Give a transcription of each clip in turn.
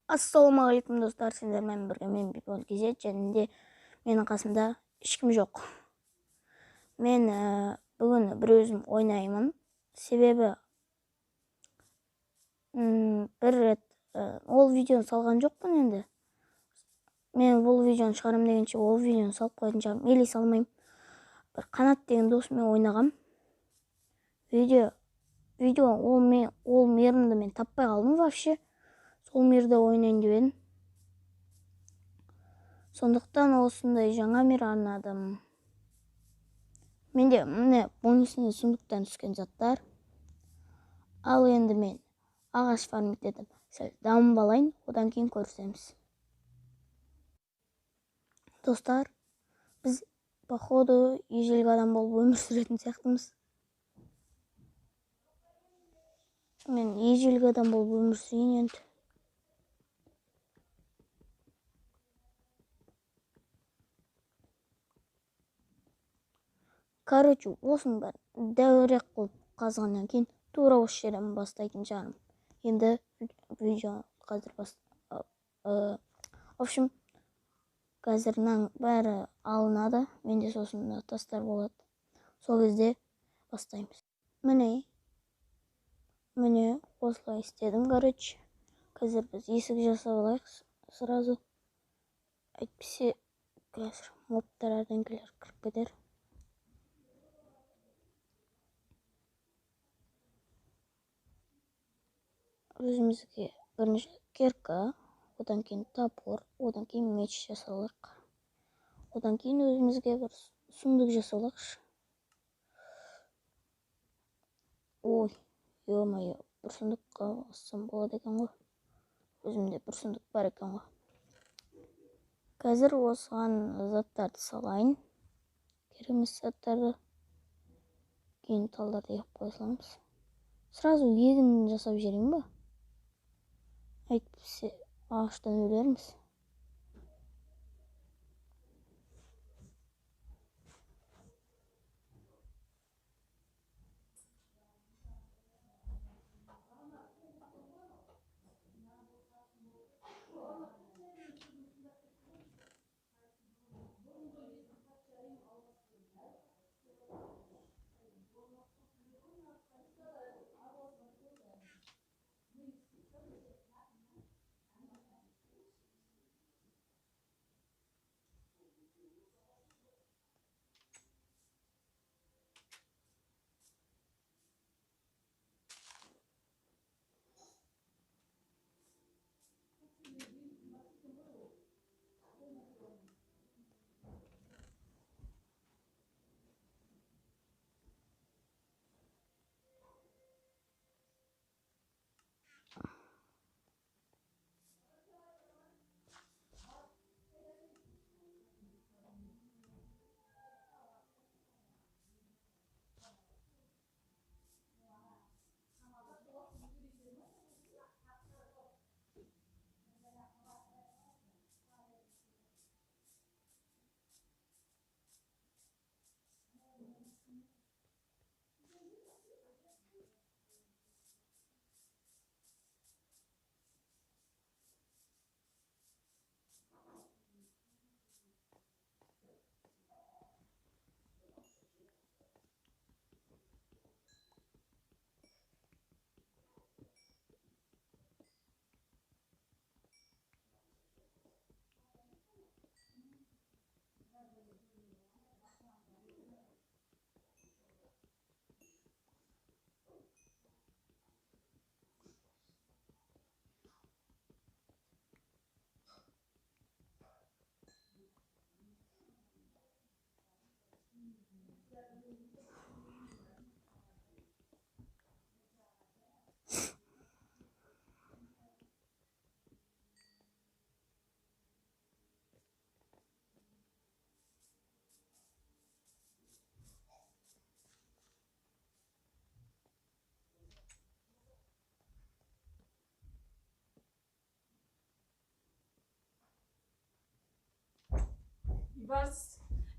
Ассалаумағалейкум достар, сендермен бірге мен Бипон Кезет, және де менің қасымда ешкім жоқ. Мен бүгін бір өзім ойнаймын. Себебі бір рет ол видеоны салған жоқпын енді. Мен бұл видеоны шығарам дегенше ол видеоны салып қоятын шығармын. Или салмаймын. Бір Қанат деген досыммен ойнағам. Видео ол мерімді мен таппай қалдым вообще. Сол мерді ойнайын деп едім. Сондықтан осындай жаңа мер арнадым. Менде міне бонусный сундуктан түскен заттар. Ал енді мен ағаш фармит етіп, сәл дамып алайын, одан кейін көрісеміз. Достар, біз походу ежелгі адам болып өмір сүретін сияқтымыз. Мен ежелгі адам болып өмір сүрейін енді. Короче, осының бәрін дәуірек қылып қазғаннан кейін тура осы жерден бастайтын шығармын. Енді видео қазір В общем, қазірнің бәрі алынады. Менде сосын тастар болады. Сол кезде бастаймыз. Міне осылай істедім, короче. Қазір біз есік жасап алайық сразу. Әйтпесе қазір мобтар әрдеңкелер кіріп кетер. Өзімізге бірінші керка, одан кейін топор, одан кейін меч жасалық. Одан кейін өзімізге бір сундук жасалық. Ой, ё-моё, бір сундукқа бассам болады екен ғой. Өзімде бір сундук бар екен ғой. Қазір осыған заттарды салайын. Керемес заттарды. Кейін талдарды егіп қоя саламыз. Сразу егін жасап жіберейін ба? Әйтпесе ағаштан өлерміз.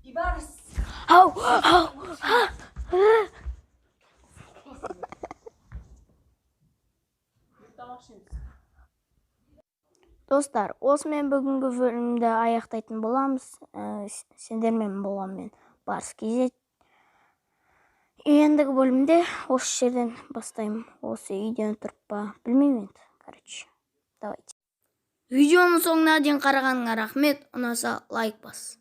Бибарс. Ау! Достар, осымен бүгінгі бөлімді аяқтайтын боламыз. Сендермен болған мен Барс KZ. Ендігі бөлімде осы жерден бастаймын. Осы үйден тұрып па, білмеймін енді. Короче, давайте. Видеоның соңына дейін қарағаныңа рахмет. Ұнаса лайк бас.